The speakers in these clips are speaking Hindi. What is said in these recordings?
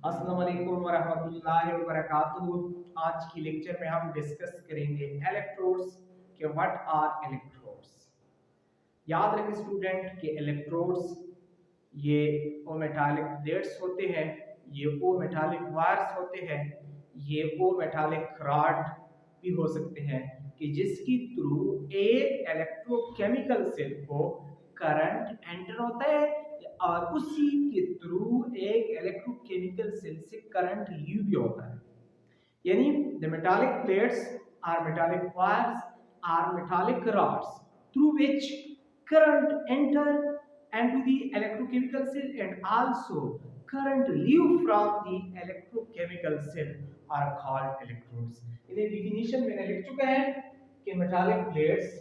अस्सलाम वालेकुम वरहमतुल्लाहि वबरकातुहू। आज की लेक्चर में हम डिस्कस करेंगे इलेक्ट्रोड्स के व्हाट आर इलेक्ट्रोड्स। याद रखें स्टूडेंट कि इलेक्ट्रोड्स ये ओ मेटालिक प्लेट्स होते हैं, ये ओ मेटालिक वायर्स होते हैं, ये ओ मेटालिक रॉड भी हो सकते हैं कि जिसकी थ्रू एक इलेक्ट्रोकेमिकल सेल को करंट एंटर होता है और उसी के थ्रू एक इलेक्ट्रोकेमिकल सेल से करंट लीव भी होता है। यानी the metallic plates or metallic wires or metallic rods through which current enter into the electrochemical cell and also current leave from the electrochemical cell are called electrodes। इन्हें definition मैंने लिख चुका है कि मेटालिक प्लेट्स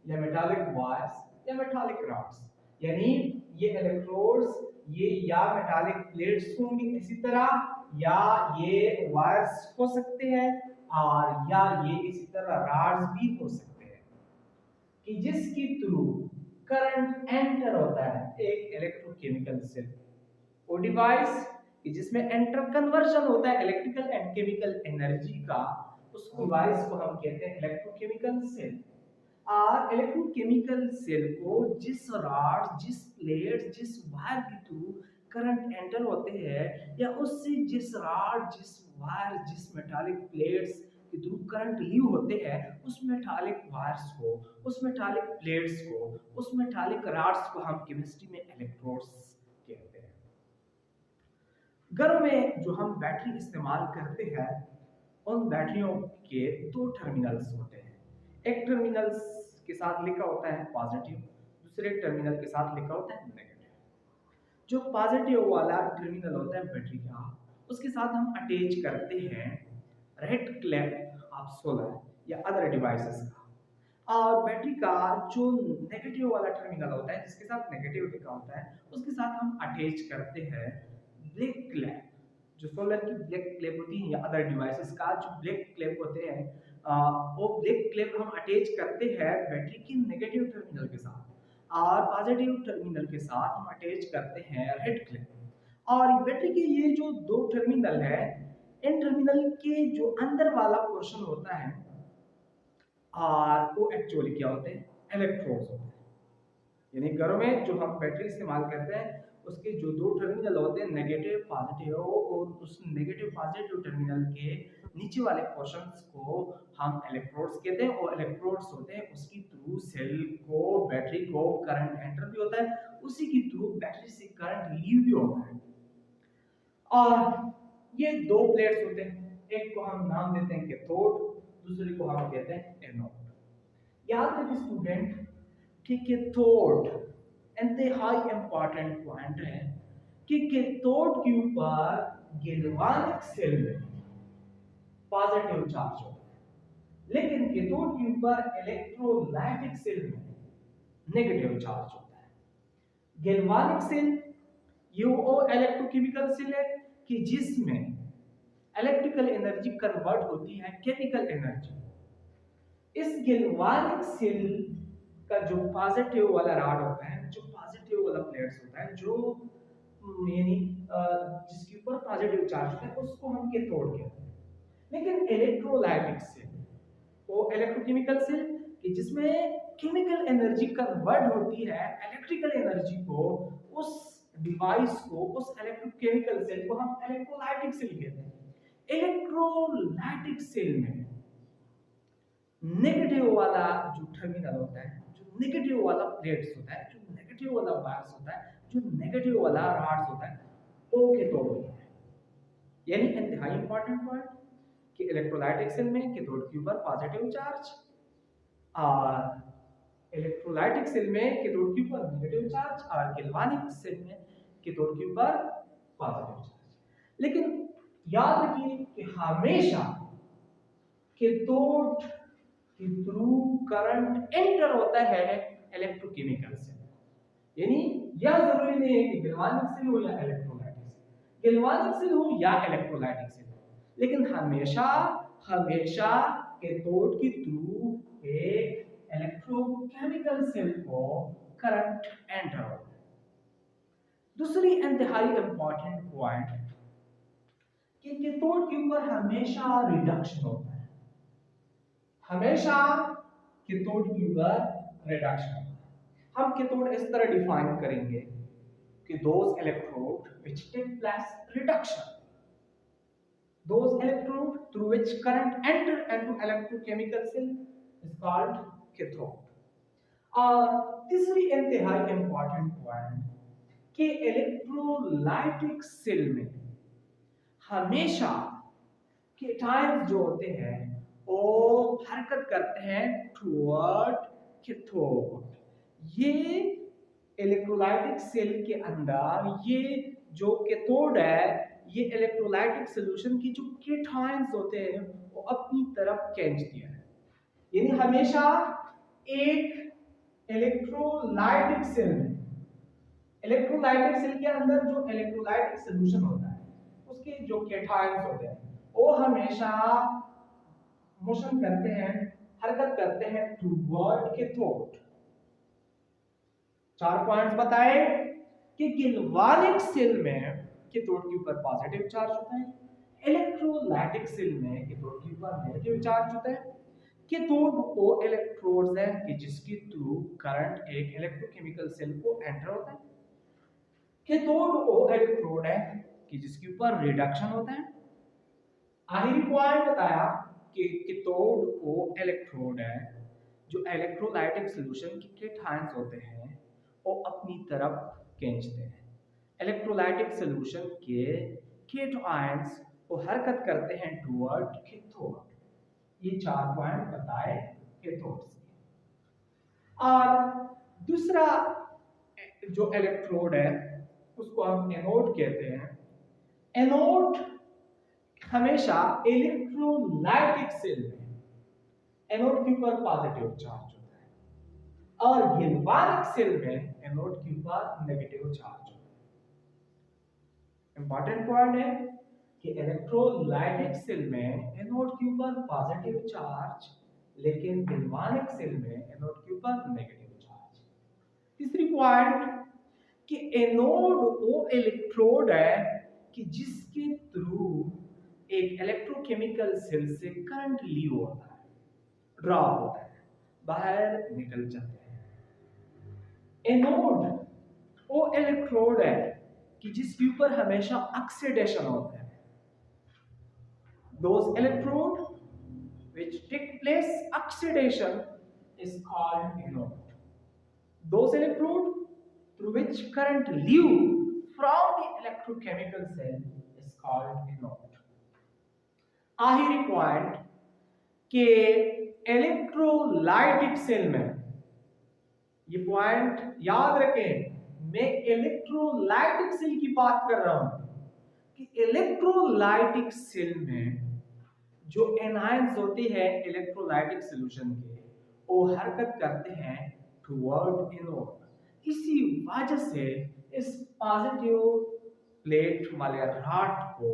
या मेटालिक वायर्स या मेटालिक rods, यानी ये इलेक्ट्रोड्स ये या मेटालिक प्लेट्स होंगी इसी तरह, या ये वायर्स हो सकते हैं और या ये इसी तरह रॉड्स भी हो सकते हैं कि जिसकी थ्रू करंट एंटर होता है एक इलेक्ट्रोकेमिकल सेल। वो डिवाइस कि जिसमें एंटर कन्वर्जन होता है इलेक्ट्रिकल एंड केमिकल एनर्जी का, उस डिवाइस को हम कहते हैं इलेक्ट्रोकेमिकल सेल। और इलेक्ट्रोकेमिकल सेल को जिस रॉड जिस प्लेट जिस वायर के थ्रू करंट एंटर होते हैं या उससे जिस रॉड जिस वायर जिस मेटालिक प्लेट्स के थ्रू करंट लीव होते हैं उस मेटालिक वायर्स को, उस मेटालिक प्लेट्स को, उस मेटालिक रॉड्स को हम केमिस्ट्री में इलेक्ट्रोड्स कहते हैं। घरों में जो हम बैटरी इस्तेमाल करते हैं उन बैटरियों के दो टर्मिनल्स होते हैं। एक टर्मिनल के साथ लिखा होता है पॉजिटिव, दूसरे टर्मिनल के साथ लिखा होता है नेगेटिव। जो पॉजिटिव वाला टर्मिनल होता है बैटरी का, उसके साथ हम अटैच करते हैं रेड क्लैप ऑफ सोलर या अदर डिवाइसेस का। और बैटरी का जो नेगेटिव वाला टर्मिनल होता है जिसके साथ नेगेटिव लिखा होता है उसके साथ हम अटैच करते हैं ब्लैक क्लैप। जो सोलर की ब्लैक क्लैप होती है या अदर डिवाइसेस का जो ब्लैक क्लैप होते हैं, वो ब्लैक क्लैप हम अटैच करते हैं बैटरी के नेगेटिव टर्मिनल के साथ और पॉजिटिव टर्मिनल के साथ हम अटैच करते हैं रेड क्लैप। और बैटरी के ये जो दो टर्मिनल है, इन टर्मिनल के जो अंदर वाला पोर्शन होता है और वो एक्चुअली क्या होते हैं इलेक्ट्रोड्स होते हैं। यानी घरों में जो हम बैटरी इस्तेमाल करते हैं उसके जो दो टर्मिनल होते हैं नेगेटिव पॉजिटिव, और उस नेगेटिव पॉजिटिव टर्मिनल के नीचे वाले पोर्शंस को हम इलेक्ट्रोड्स कहते हैं। और इलेक्ट्रोड्स होते हैं उसकी थ्रू सेल को बैटरी को करंट एंटर भी होता है, उसी की थ्रू बैटरी से करंट लीव भी होता है। और ये दो प्लेट्स होते हैं, एक को हम नाम देते हैं कैथोड, दूसरे को हम कहते हैं एनोड। याद रखिए स्टूडेंट कि कैथोड इंतहाई इंपॉर्टेंट पॉइंट है कि कैथोड के ऊपर गैल्वानिक सेल में पॉजिटिव चार्ज होता है, लेकिन कैथोड के ऊपर इलेक्ट्रोलाइटिक सेल में नेगेटिव चार्ज होता है। गैल्वानिक सेल ये वो इलेक्ट्रोकेमिकल सेल है कि जिसमें इलेक्ट्रिकल एनर्जी कन्वर्ट होती है केमिकल एनर्जी। इस गैल्वानिक सेल का जो पॉजिटिव वाला रॉड होता है, जो पॉजिटिव वाला प्लेट्स होता है, जो यानी जिसके ऊपर पॉजिटिव चार्ज होता है उसको हम कैथोड कहते हैं। लेकिन इलेक्ट्रोलाइटिक सेल वो इलेक्ट्रोकेमिकल सेल कि जिसमें केमिकल एनर्जी कन्वर्ट होती है इलेक्ट्रिकल एनर्जी को, उस डिवाइस को, उस इलेक्ट्रोकेमिकल सेल को हम इलेक्ट्रोलाइटिक सेल कहते हैं। इलेक्ट्रोलाइटिक सेल में नेगेटिव वाला जो टर्मिनल होता है, जो नेगेटिव वाला प्लेट्स होता है, जो नेगेटिव वाला वायर्स होता है, जो नेगेटिव वाला रॉड्स होता है, वो कैथोड होता है। यानी इंतहाई इंपॉर्टेंट पॉइंट कि इलेक्ट्रोलाइटिक सेल में कैथोड के ऊपर पॉजिटिव चार्ज और इलेक्ट्रोलाइटिक सेल में कैथोड के ऊपर नेगेटिव चार्ज और गैल्वानिक सेल में कैथोड के ऊपर पॉजिटिव चार्ज। लेकिन याद रखिए कि हमेशा कैथोड के थ्रू करंट एंटर होता है इलेक्ट्रोकेमिकल सेल। यानी यह जरूरी नहीं है कि गैल्वानिक सेल हो या इलेक्ट्रोलाइटिक सेल, गैल्वानिक सेल हो या इलेक्ट्रोलाइटिक सेल, लेकिन हमेशा हमेशा कैथोड के थ्रू एक इलेक्ट्रोकेमिकल सेल को करंट एंटर होता है। दूसरी इंतहाई इंपॉर्टेंट पॉइंट कि कैथोड के ऊपर हमेशा रिडक्शन होता है, हमेशा कैथोड के ऊपर रिडक्शन होता है। हम कैथोड इस तरह डिफाइन करेंगे कि those electrode which take place reduction, those electrode through which current enter into electrochemical cell is called cathode। और तीसरी इंतहाई इंपॉर्टेंट पॉइंट कि इलेक्ट्रोलाइटिक सेल में हमेशा केटायंस जो होते हैं वो हरकत करते हैं टुवर्ड कैथोड। ये इलेक्ट्रोलाइटिक सेल के अंदर ये जो कैथोड है, ये इलेक्ट्रोलाइटिक सॉल्यूशन की जो केटायंस होते हैं वो अपनी तरफ खींचती है। यानी हमेशा एक इलेक्ट्रोलाइटिक सेल में, इलेक्ट्रोलाइटिक सेल के अंदर जो इलेक्ट्रोलाइटिक सॉल्यूशन होता है उसके जो केटायंस होते हैं वो हमेशा मोशन करते हैं, हरकत करते हैं टुवर्ड कैथोड। 4 पॉइंट्स बताए कि गैल्वानिक सेल में कैथोड के ऊपर पॉजिटिव चार्ज होता है, इलेक्ट्रोलाइटिक सेल में कैथोड के ऊपर नेगेटिव चार्ज होता है। कैथोड वो इलेक्ट्रोड्स हैं कि जिसके थ्रू करंट एक इलेक्ट्रोकेमिकल सेल को एंटर होता है। कैथोड वो इलेक्ट्रोड है कि जिसके ऊपर रिडक्शन होता है। आखिरी पॉइंट बताया कि कैथोड वो इलेक्ट्रोड है जो इलेक्ट्रोलाइटिक सॉल्यूशन के केटायंस होते हैं वो अपनी तरफ खींचते हैं। इलेक्ट्रोलाइटिक सॉल्यूशन के केटायंस वो हरकत करते हैं टुवर्ड कैथोड। ये 4 पॉइंट बताए कैथोड से। और दूसरा जो इलेक्ट्रोड है उसको हम एनोड कहते हैं। एनोड हमेशा इलेक्ट्रोलाइटिक सेल में एनोड के ऊपर पॉजिटिव चार्ज होता है और गैल्वानिक सेल में एनोड के ऊपर नेगेटिव चार्ज होता है। इंपॉर्टेंट पॉइंट है कि इलेक्ट्रोलाइटिक सेल में एनोड के ऊपर पॉजिटिव चार्ज, लेकिन गैल्वानिक सेल में एनोड के ऊपर नेगेटिव चार्ज। तीसरी पॉइंट कि एनोड वो इलेक्ट्रोड है कि जिसके थ्रू एक इलेक्ट्रोकेमिकल सेल से करंट लीव होता है, ड्रॉ होता है, बाहर निकल जाते हैं। एनोड वो इलेक्ट्रोड है कि जिसके ऊपर हमेशा ऑक्सीडेशन होता है। Those electrode which take place oxidation is called anode। Those electrode through which current leave from the electrochemical cell is called anode। आखिरी पॉइंट के इलेक्ट्रोलाइटिक सेल में, ये पॉइंट याद रखें, मैं इलेक्ट्रोलाइटिक सेल की बात कर रहा हूं कि इलेक्ट्रोलाइटिक सेल में जो एनायंस होते हैं इलेक्ट्रोलाइटिक सॉल्यूशन के वो हरकत करते हैं टुवर्ड एनोड। इसी वजह से इस पॉजिटिव प्लेट वाले रॉड को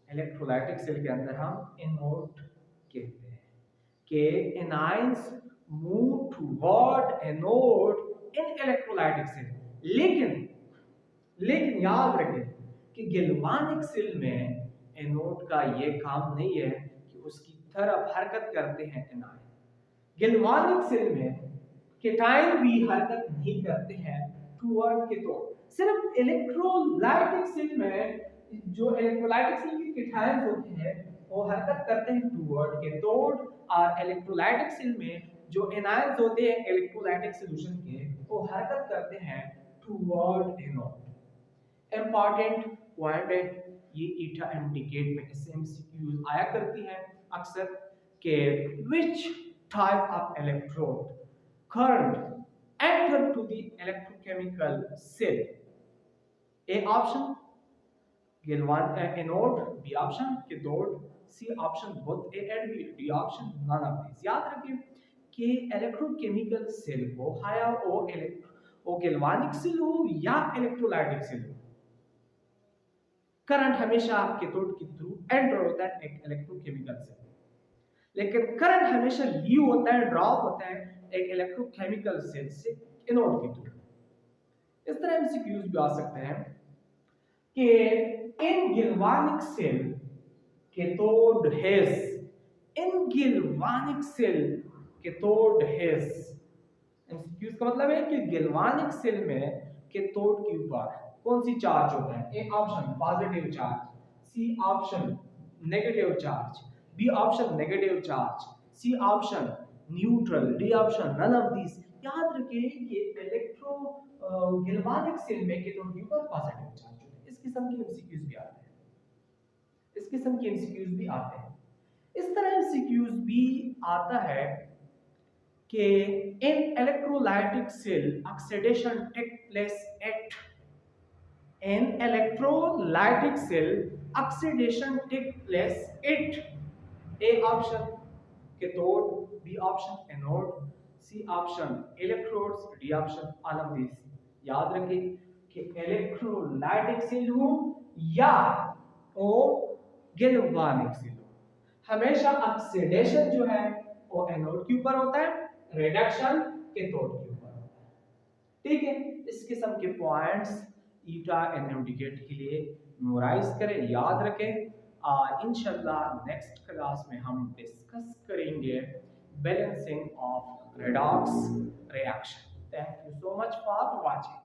इलेक्ट्रोलाइटिक सेल के अंदर हम एनोड कहते हैं कि एनायंस मूव टुवर्ड एनोड इन इलेक्ट्रोलाइटिक सेल। लेकिन याद रखें कि गैल्वानिक सेल में एनोड का ये काम नहीं है कि उसकी तरफ हरकत करते हैं एनायन। गैल्वानिक सेल में केटायन भी हरकत नहीं करते हैं टुवर्ड कैथोड। सिर्फ इलेक्ट्रोलाइटिक सेल में जो इलेक्ट्रोलाइटिक सेल के केटायन होते हैं वो हरकत करते हैं टुवर्ड कैथोड, और इलेक्ट्रोलाइटिक सेल में जो एनायंस होते हैं इलेक्ट्रोलाइटिक सॉल्यूशन के वो हरकत करते हैं टुवर्ड एनोड। इंपॉर्टेंट पॉइंट है ये, ईटा इंडिकेट में इससे एमसीक्यूज आया करती है अक्सर के which type of electrode current enter to the electrochemical cell। A option anode, B option cathode, C option both A and B, D option none of these। याद रखिए कि इलेक्ट्रोकेमिकल सेल को हाया वो गैल्वानिक सेल हो या इलेक्ट्रोलाइटिक सेल हो, करंट हमेशा कैथोड के थ्रू एंटर होता है एक इलेक्ट्रोकेमिकल से, लेकिन करंट हमेशा लीव होता है, ड्रॉप होता है एक इलेक्ट्रोकेमिकल सेल से एनोड के थ्रू। इस तरह एमसीक्यूज भी आ सकते हैं कि in galvanic cell cathode has, in galvanic cell cathode has. MCQs का मतलब है कि गिल्वानिक सेल में कैथोड के ऊपर कौन सी चार्ज होता है? A option positive charge, C option negative charge, B option negative charge, C option neutral, D option none of this. याद रखिए कि इलेक्ट्रो गिल्वानिक सेल में कैथोड के ऊपर पॉजिटिव चार्ज होता है। इस किस्म के एमसीक्यूज भी आते हैं, इस किस्म के एमसीक्यूज भी आते हैं। इस तरह एमसीक्यूज भी आता है कि in electrolytic cell oxidation take place at, in electrolytic cell oxidation take place at A option cathode, B option anode, C option electrodes, D option all of these। याद रखिए कि इलेक्ट्रोलाइटिक सेल हो या ओ गैल्वानिक सेल हो, हमेशा ऑक्सीडेशन जो है वो एनोड के ऊपर होता है, रिडक्शन कैथोड के ऊपर होता है। ठीक है, इस किस्म के पॉइंट्स ईटा एंड इंडिकेट के लिए मेमोराइज करें, याद रखें। इंशाल्लाह नेक्स्ट क्लास में हम डिस्कस करेंगे balancing of redox reaction. Thank you so much for watching.